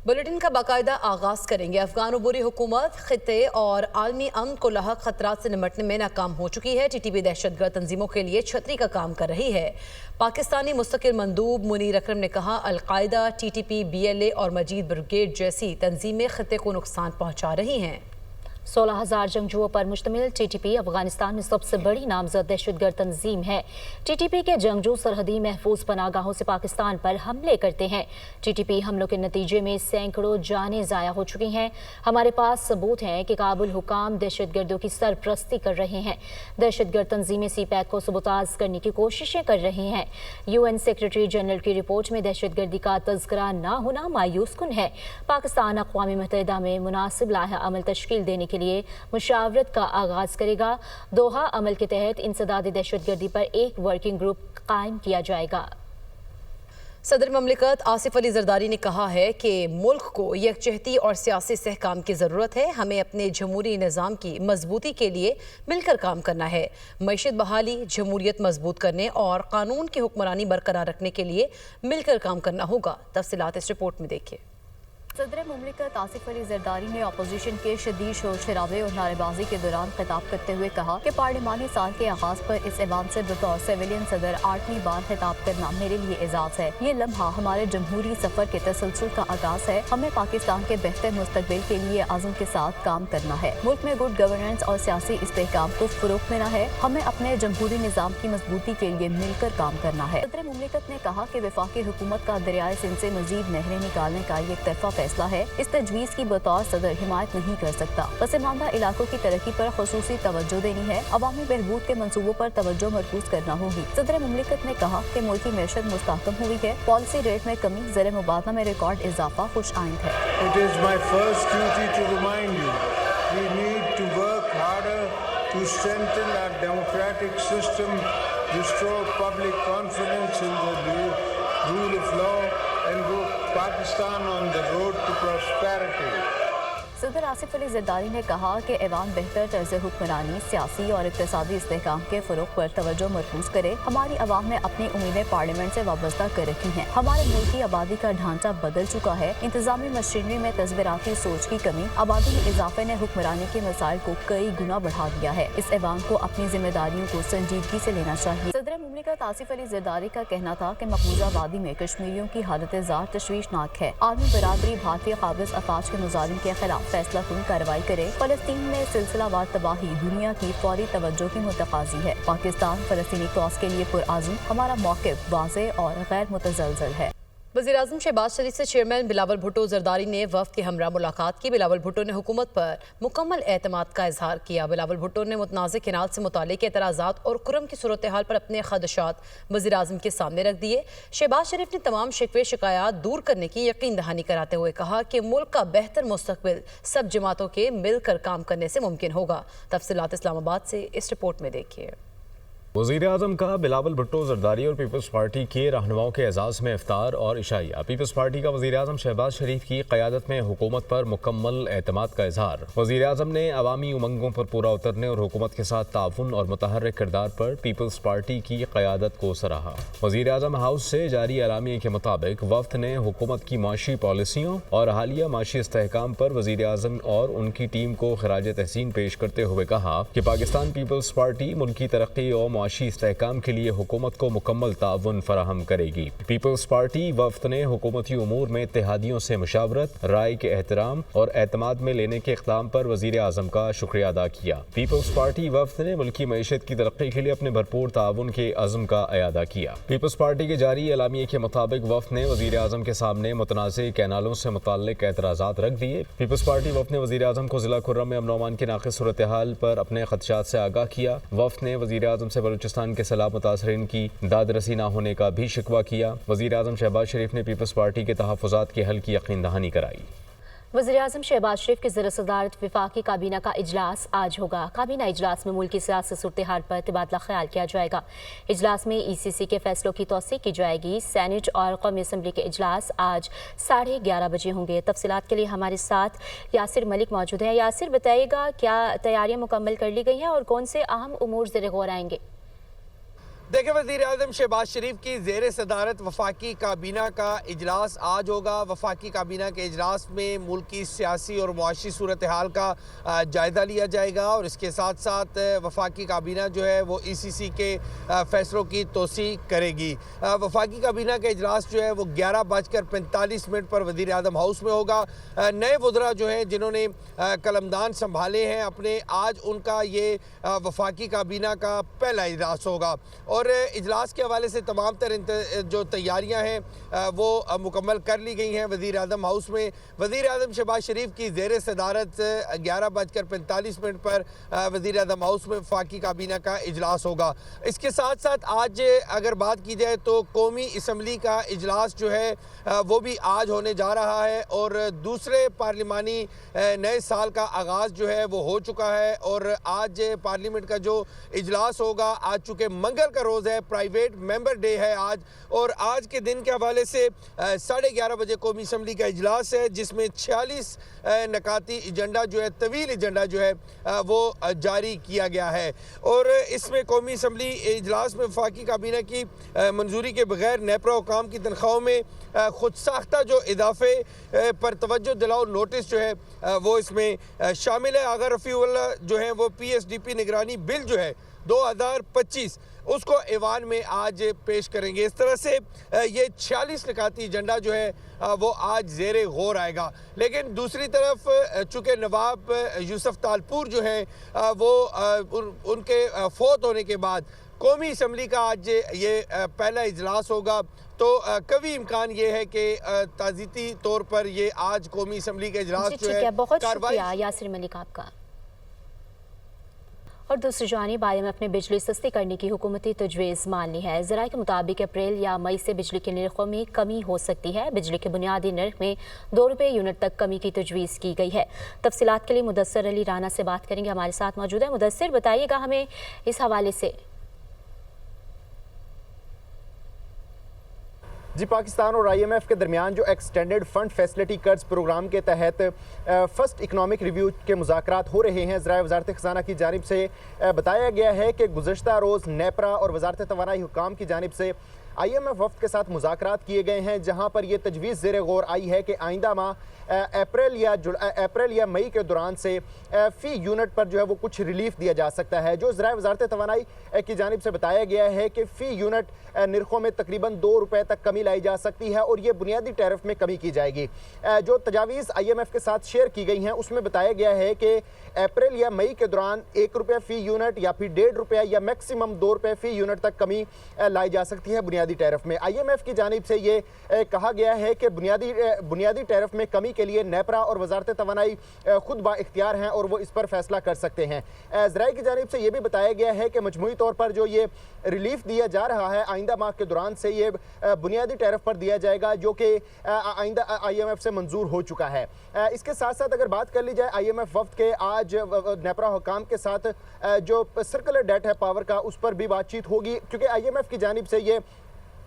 Bulletin का बाकायदा आगाज करेंगे। अफगान उबूरी हुकूमत खिते और आलमी अमन को लाहक खतरात से निपटने में नाकाम हो चुकी है। टीटीपी दहशतगर्द तंजीमों के लिए छतरी का काम कर रही है। पाकिस्तानी मुस्तकिल मंदूब मुनीर अकरम ने कहा, अलकायदा, टीटीपी, BLA और मजीद ब्रिगेड जैसी तंजीमें खिते को नुकसान पहुँचा रही हैं। 16,000 जंगजुओं पर मुश्तमिल टीटीपी अफगानिस्तान में सबसे बड़ी नामजद दहशतगर्द तंजीम है। टीटीपी के जंगजू सरहदी महफूज पनागाहों से पाकिस्तान पर हमले करते हैं। टीटीपी हमलों के नतीजे में सैकड़ों जानें ज़ाया हो चुकी हैं। हमारे पास सबूत हैं कि काबुल हुकाम दहशतगर्दों की सरपरस्ती कर रहे हैं। दहशतगर्द तंजीमें CPAC को सबोताज करने की कोशिशें कर रही हैं। UN सेक्रेटरी जनरल की रिपोर्ट में दहशतगर्दी का तज़किरा न होना मायूस कुन है। पाकिस्तान अक़वाम मुत्तहिदा में मुनासिब लाहा अमल तश्कील देने के लिए मुशावरत का आगाज करेगा। दोहा अमल के तहत इंसदाद दहशतगर्दी पर एक वर्किंग ग्रुप कायम किया जाएगा। सदर ममलिकत आसिफ अली जरदारी ने कहा है कि मुल्क को यकजहती और सियासी सहकाम की ज़रूरत है। हमें अपने जमहूरी निज़ाम की मजबूती के लिए मिलकर काम करना है। मईशत बहाली, जमहूरियत मजबूत करने और कानून की हुक्मरानी बरकरार रखने के लिए मिलकर काम करना होगा। तफसीलात इस रिपोर्ट में देखिए। सदर मुमलिकत आसिफ अली जरदारी ने अपोजिशन के शदीद शोर शराबे और नारेबाजी के दौरान खिताब करते हुए कहा कि पार्लिमानी साल के आगाज पर इस ऐवान से बतौर सिविलियन सदर 8वीं बार खिताब करना मेरे लिए एजाज है। ये लम्हा हमारे जमहूरी सफर के तसलसल का आगाज है। हमें पाकिस्तान के बेहतर मुस्तकबिल के लिए आज़म के साथ काम करना है। मुल्क में गुड गवर्नेंस और सियासी इस्तेहकाम को फरोग देना है। हमें अपने जमहूरी निज़ाम की मजबूती के लिए मिलकर काम करना है। सदर मुमलिकत ने कहा कि वफाकी हुकूमत का दरियाए सिंध से मजीद नहरें निकालने का एक तरफा फैसला है। इस तजवीज़ की बतौर सदर हिमायत नहीं कर सकता। पसमानदा इलाकों की तरक्की पर खुसूसी तवज्जो देनी है। अवामी बहबूद के मंसूबों पर तवज्जो मरकूज करना होगी। सदर मुमलिकत ने कहा कि मुल्क की मैशत मुस्तहकम हुई है। पॉलिसी रेट में कमी, ज़र मुबादला में रिकॉर्ड इजाफा खुश आइंद है। It is my first duty to remind you we need to work harder to strengthen our democratic system, restore public confidence in the rule of law and go Pakistan on the road to prosperity. सदर आसिफ अली जरदारी ने कहा कि ऐवान बेहतर तर्ज हुक्मरानी, सियासी और इक़्तिसादी इस्तेहकाम के फ़रोग़ पर तवज्जो मरकूज़ करे। हमारी अवाम ने अपनी उम्मीदें पार्लियामेंट से वाबस्ता कर रखी हैं। हमारे मुल्क की आबादी का ढांचा बदल चुका है। इंतजामी मशीनरी में तस्वीराती सोच की कमी, आबादी के इजाफे ने हुक्मरानी के मसाइल को कई गुना बढ़ा दिया है। इस ऐवान को अपनी जिम्मेदारियों को संजीदगी से लेना चाहिए। सदर मुमलिकत आसिफ अली जरदारी का कहना था कि मकबूजा वादी में कश्मीरियों की हालत ज़ार तशवीशनाक है। आलमी बरादरी भारतीय काबिज़ अफवाज के मुजालिम के खिलाफ फैसला कुन कार्रवाई करे। फलस्तीन में सिलसिलावार तबाही दुनिया की फौरी तवज्जो की मुतकाजी है। पाकिस्तान फलस्तीनी कॉज के लिए पुरआज़म। हमारा मौक़िफ़ वाज़ेह और गैर मुतज़लज़ल है। वज़ीर-ए-आज़म शहबाज शरीफ से चेयरमैन बिलावल भुट्टो जरदारी ने वफ़द के हमरा मुलाकात की। बिलावल भुट्टो ने हुकूमत पर मुकम्मल एतमाद का इजहार किया। बिलावल भुट्टो ने मुतनाज़ किनाल से मुतालिक एतराज़ात और कुरम की सूरत हाल पर अपने खदशात वज़ीर-ए-आज़म के सामने रख दिए। शहबाज शरीफ ने तमाम शिकवे शिकायत दूर करने की यकीन दहानी कराते हुए कहा कि मुल्क का बेहतर मुस्तकबिल सब जमातों के मिलकर काम करने से मुमकिन होगा। तफसीलात इस्लामाबाद से इस रिपोर्ट में देखिए। वज़ीर आज़म का बिलावल भुट्टो जरदारी और पीपल्स पार्टी के रहनुमाओं के एजाज़ में इफ्तार और इशाइया। पीपल्स पार्टी का वज़ीर आज़म शहबाज शरीफ की क़यादत में हुकूमत पर मुकम्मल एतमाद का इजहार। वज़ीर आज़म ने अवामी उमंगों पर पूरा उतरने और हुकूमत के साथ ताउन और मुतहर्रिक किरदार पर पीपल्स पार्टी की क़यादत को सराहा। वज़ीर आज़म हाउस से जारी एलामिया के मुताबिक वफ़द ने हुकूमत की माशी पॉलिसियों और हालिया माशी इस्तेहकाम पर वज़ीर आज़म और उनकी टीम को खराज तहसीन पेश करते हुए कहा कि पाकिस्तान पीपल्स पार्टी मुल्की तरक्की और माशी इस्तेहकाम के लिए हुकूमत को मुकम्मल ताउन फराहम करेगी। पीपल्स पार्टी वफ़द ने हुकूमती उमूर में इत्तेहादियों से मुशावरत, राय के एहतराम और एतमाद में लेने के इक़दाम पर वज़ीर आज़म का शुक्रिया अदा किया। पीपल्स पार्टी वफ़द ने मुल्की मईशत की तरक्की के लिए अपने भरपूर ताउन के अज़्म का अयादा किया। पीपल्स पार्टी के जारी एलामिया के मुताबिक वफ़द ने वज़ीर आज़म के सामने मुतनाज़े कैनालों से मुताल्लिक़ एतराज़ात रख दिए। पीपल्स पार्टी वफ़द ने वज़ीर आज़म को ज़िला खुर्रम में अमन-ओ-अमान की नाक़िस सूरत हाल पर अपने खदशात से आगाह किया। वफ़द ने वज़ीर आज़म से बलूचिस्तान के सैलाब मुतासरीन की दाद रसी न होने का भी शिकवा किया। वज़ीर आज़म शहबाज शरीफ ने पीपल्स पार्टी के तहफ़्फ़ुज़ात के हल की यकीन दहानी कराई। वज़ीर-ए-आज़म शहबाज शरीफ की ज़र-ए-सदारत वफ़ाक़ी काबीना का इजलास आज होगा। काबीना इजलास में मुल्क की सियासी सूरत हाल पर तबादला ख्याल किया जाएगा। इजलास में ECC के फैसलों की तौसीक़ की जाएगी। सैनेट और कौमी असम्बली के इजलास आज 11:30 बजे होंगे। तफसीलात के लिए हमारे साथ यासिर मलिक मौजूद हैं। यासिर, बताइएगा क्या तैयारियाँ मुकम्मल कर ली गई हैं और कौन से अहम उमूर ज़ेर-ए-गौर आएंगे? देखिए, वज़ीर आज़म शहबाज शरीफ की ज़ेर सदारत वफाकी काबीना का इजलास आज होगा। वफाकी काबीना के इजलास में मुल्क की सियासी और मुआशी सूरत हाल का जायज़ा लिया जाएगा और इसके साथ साथ वफाकी काबीना जो है वो ECC के फ़ैसलों की तोसी करेगी। वफाकी काबीना का इजलास जो है वो 11:45 पर वज़ीर आज़म हाउस में होगा। नए वज़रा जो हैं जिन्होंने कलमदान संभाले हैं अपने, आज उनका ये वफाकी काबीना का पहला इजलास होगा और इजलास के हवाले से तमाम तर जो तैयारियां हैं वो मुकम्मल कर ली गई हैं। वज़ीर आज़म हाउस में वज़ीर आज़म शहबाज शरीफ की ज़ेर सदारत 11:45 पर वज़ीर आज़म हाउस में वफाकी काबीना का इजलास होगा। इसके साथ साथ आज अगर बात की जाए तो कौमी असम्बली का इजलास जो है वो भी आज होने जा रहा है और दूसरे पार्लिमानी नए साल का आगाज़ जो है वो हो चुका है और आज पार्लियामेंट का जो इजलास होगा, आज चूँकि मंगल का रोज़ है, प्राइवेट मेंबर डे है आज, और आज के दिन के हवाले से 11:30 बजे कौमी असम्बली का इजलास है जिसमें 46 नकाती एजेंडा जो है, तवील एजेंडा जो है वो जारी किया गया है और इसमें कौमी असम्बली इजलास में वफाकी काबीना की मंजूरी के बगैर नेपरा हुकाम की तनख्वाहों में खुद साख्ता जो इजाफे पर तवज्जो दिलाओ नोटिस जो है वो इसमें शामिल है। अगर रफ़ीउल्लाह जो है वो PSDP निगरानी बिल जो है 2025 उसको ऐवान में आज पेश करेंगे। इस तरह से ये 46 नकाती एजेंडा जो है वो आज ज़ेरे गौर आएगा। लेकिन दूसरी तरफ चूँकि नवाब यूसुफ तालपुर जो है वो उनके फौत होने के बाद कौमी असम्बली का आज ये पहला इजलास होगा, तो कभी इम्कान ये है कि ताज़ीती तौर पर ये आज कौमी असम्बली का इजलास जो है बहुत शुक्रिया यासिर मलिक आपका। और दूसरी जानिब IMF ने बिजली सस्ती करने की हुकूमती तजवीज़ मान ली है। ज़राए के मुताबिक अप्रैल या मई से बिजली के निर्खों में कमी हो सकती है। बिजली के बुनियादी नर्ख में 2 रुपये यूनिट तक कमी की तजवीज़ की गई है। तफसीलात के लिए मुदस्सिर अली राना से बात करेंगे, हमारे साथ मौजूद है। मुदस्सिर, बताइएगा हमें इस हवाले से। जी, पाकिस्तान और IMF के दरमियान जो एक्सटेंडेड फंड फैसिलिटी कर्ज प्रोग्राम के तहत फर्स्ट इकनॉमिक रिव्यू के मुज़ाकरात हो रहे हैं। ज़राए वज़ारत ख़ज़ाना की जानिब से बताया गया है कि गुज़श्ता रोज़ नेपरा और वज़ारत तवानाई हुक्काम की जानिब से IMF वफ़द के साथ मुज़ाकरात किए गए हैं, जहां पर यह तजवीज़ ज़ेरे गौर आई है कि आइंदा माह अप्रैल या मई के दौरान से फ़ी यूनिट पर जो है वो कुछ रिलीफ दिया जा सकता है। जो ज़राए वज़ारत तवानाई की जानिब से बताया गया है कि फ़ी यूनिट निर्खों में तकरीबन 2 रुपये तक कमी लाई जा सकती है और ये बुनियादी टैरिफ में कमी की जाएगी। जो तजावीज़ IMF के साथ शेयर की गई हैं उसमें बताया गया है कि अप्रैल या मई के दौरान 1 रुपया फ़ी यूनिट या फिर 1.5 रुपया या मैक्सिमम 2 रुपये फ़ी यूनिट तक कमी लाई जा सकती है बुनियादी टैरिफ में। IMF की जानिब से ये कहा गया है कि बुनियादी टैरिफ में कमी के लिए नेपरा और वज़ारत तवानाई खुद बाइख्तियार हैं और वो इस पर फैसला कर सकते हैं। ज़राए की जानिब से ये भी बताया गया है कि मजमूई तौर पर जो ये रिलीफ दिया जा रहा है आइंदा माह के दौरान से ये बुनियादी टैरिफ पर दिया जाएगा, जो कि आइंदा IMF से मंजूर हो चुका है। इसके साथ साथ अगर बात कर ली जाए IMF वफ़द के आज नेपरा हुकाम के साथ जो सर्कुलर डेट है पावर का, उस पर भी बातचीत होगी, क्योंकि IMF की जानिब से ये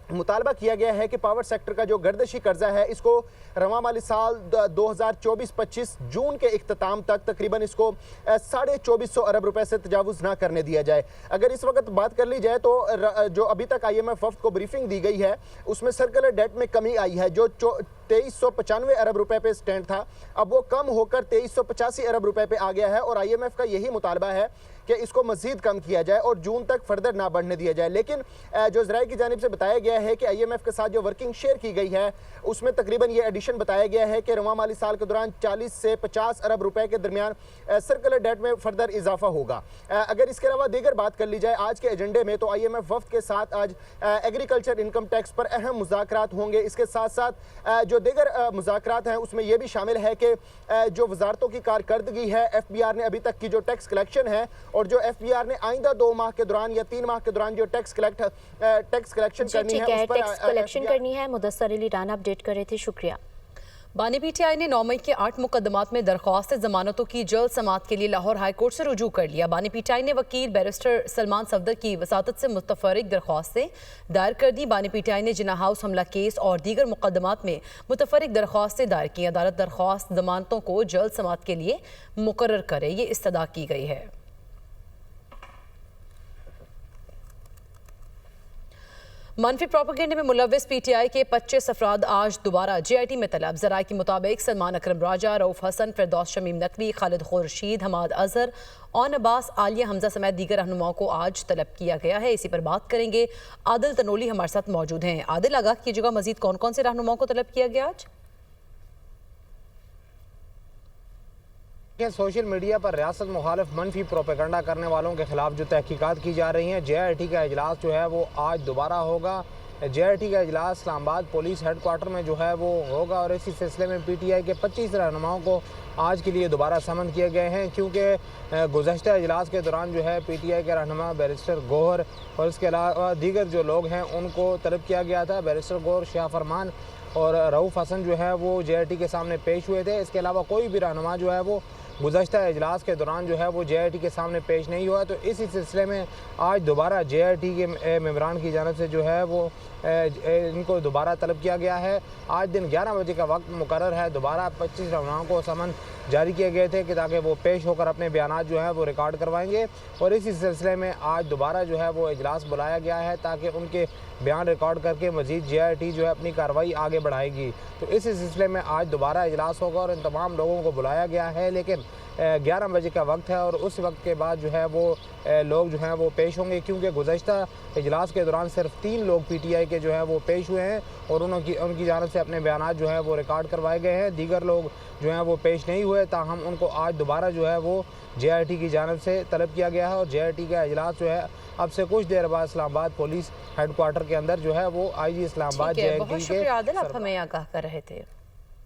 मुतालबा किया गया है कि पावर सेक्टर का जो गर्दशी कर्जा है इसको रवा माली साल 2024-25 जून के इख्तिताम तक तकरीबन इसको 2450 अरब रुपए से तजावुज़ ना करने दिया जाए। अगर इस वक्त बात कर ली जाए तो जो अभी तक IMF वफ़द को ब्रीफिंग दी गई है उसमें सर्कुलर डेट में कमी आई है। जो 2395 अरब रुपए पे स्टैंड था, अब वो कम होकर 2385 अरब रुपए पे आ गया है और IMF का यही मुतालबा है कि इसको मज़ीद कम किया जाए और जून तक फर्दर ना बढ़ने दिया जाए। लेकिन जो ज़राए की जानिब से बताया गया है कि IMF के साथ जो वर्किंग शेयर की गई है उसमें तकरीबन ये एडिशन बताया गया है कि रवा माली साल के दौरान 40 से 50 अरब रुपए के दरमियान सर्कुलर डेट में फर्दर इजाफा होगा। अगर इसके अलावा दीगर बात कर ली जाए आज के एजेंडे में, तो IMF वफ़द के साथ आज एग्रीकल्चर इनकम टैक्स पर अहम मुज़ाकरात होंगे। इसके साथ साथ जो दीगर मुज़ाकरात हैं उसमें यह भी शामिल है कि जो वजारतों की कारकर्दगी है, FBR ने अभी तक की जो टैक्स कलेक्शन है और जो FBR ने आइंदा 2 माह के दौरान या 3 माह के दौरान जो टैक्स कलेक्शन करनी है मुदस्सिर अली राना अपडेट कर रहे थे, शुक्रिया। बानी PTI ने 9 मई के 8 मुकदमात में दरख्वास्त जमानतों की जल्द समाअत के लिए लाहौर हाई कोर्ट से रुजू कर लिया। बानी PTI ने वकील बैरिस्टर सलमान सफदर की वसातत से मुतफर्रिक दरख्वास्तें दायर कर दी। बानी PTI ने जिना हाउस हमला केस और दीगर मुकदमात में मुतफर्रिक दरख्वास्तें दायर की। अदालत दरख्वास्त जमानतों को जल्द समाअत के लिए मुकर्रर करे, ये इस्तदा की गई है। मनफी प्रोपेगेंडे में मुलविस पीटीआई के 25 अफराद आज दोबारा जेआईटी में तलब। जराये के मुताबिक सलमान अकरम राजा, रऊफ हसन, फिरदौस शमीम नकवी, खालिद खुर्शीद, हमाद अजहर और अब्बास आलिया हमजा समेत दीगर रहनुमाओं को आज तलब किया गया है। इसी पर बात करेंगे। आदिल तनोली हमारे साथ मौजूद हैं। आदिल, आगाह कीजिएगा, मजीद कौन कौन से रहनुमाओं को तलब किया गया आज? सोशल मीडिया पर रियासत मुखालिफ मनफी प्रोपेगंडा करने वालों के खिलाफ जो तहकीकात की जा रही हैं, जेआईटी का इजलास जो है वो आज दोबारा होगा। जेआईटी का इजलास इस्लामाबाद पुलिस हेडक्वार्टर में जो है वो होगा और इसी सिलसिले में पीटीआई के 25 रहनुमाओं को आज के लिए दोबारा समन किए गए हैं, क्योंकि गुज़श्ता इजलास के दौरान जो है पीटीआई के रहनुमा बैरिस्टर गौहर और इसके अलावा दीगर जो लोग हैं उनको तलब किया गया था। बैरिस्टर गौहर, शाह फरमान और रऊफ हसन जो है वो जेआईटी के सामने पेश हुए थे। इसके अलावा कोई भी रहनुमा जो है वो गुज़श्ता इजलास के दौरान जो है वो जेआईटी के सामने पेश नहीं हुआ। तो इसी सिलसिले में आज दोबारा जेआईटी के मेंबरान की जानिब से जो है वो इनको दोबारा तलब किया गया है। आज दिन 11 बजे का वक्त मुकर्रर है। दोबारा 25 रहनुमाओं को समन जारी किए गए थे कि ताकि वो पेश होकर अपने बयानात जो है वो रिकॉर्ड करवाएंगे और इसी सिलसिले में आज दोबारा जो है वो इजलास बुलाया गया है ताकि उनके बयान रिकॉर्ड करके मज़ीद जेआईटी जो है अपनी कार्रवाई आगे बढ़ाएगी। तो इसी सिलसिले में आज दोबारा इजलास होगा और इन तमाम लोगों को बुलाया गया है, लेकिन 11 बजे का वक्त है और उस वक्त के बाद जो है वो लोग जो हैं वो पेश होंगे, क्योंकि गुज़श्ता इजलास के दौरान सिर्फ 3 लोग पीटीआई के जो है वो पेश हुए हैं और उनकी जानिब से अपने बयानात जो है वो रिकॉर्ड करवाए गए हैं। दीगर लोग जो हैं वो पेश नहीं हुए, ताहम उनको आज दोबारा जो है वो जेआईटी की जानिब से तलब किया गया है और जेआईटी का इजलास जो है अब से कुछ देर बाद इस्लामाबाद पुलिस हेडक्वार्टर के अंदर जो है वो आईजी इस्लामाबाद जेआईटी के बहुत शुक्रिया आदिल, आप हमें आगाह कर रहे थे।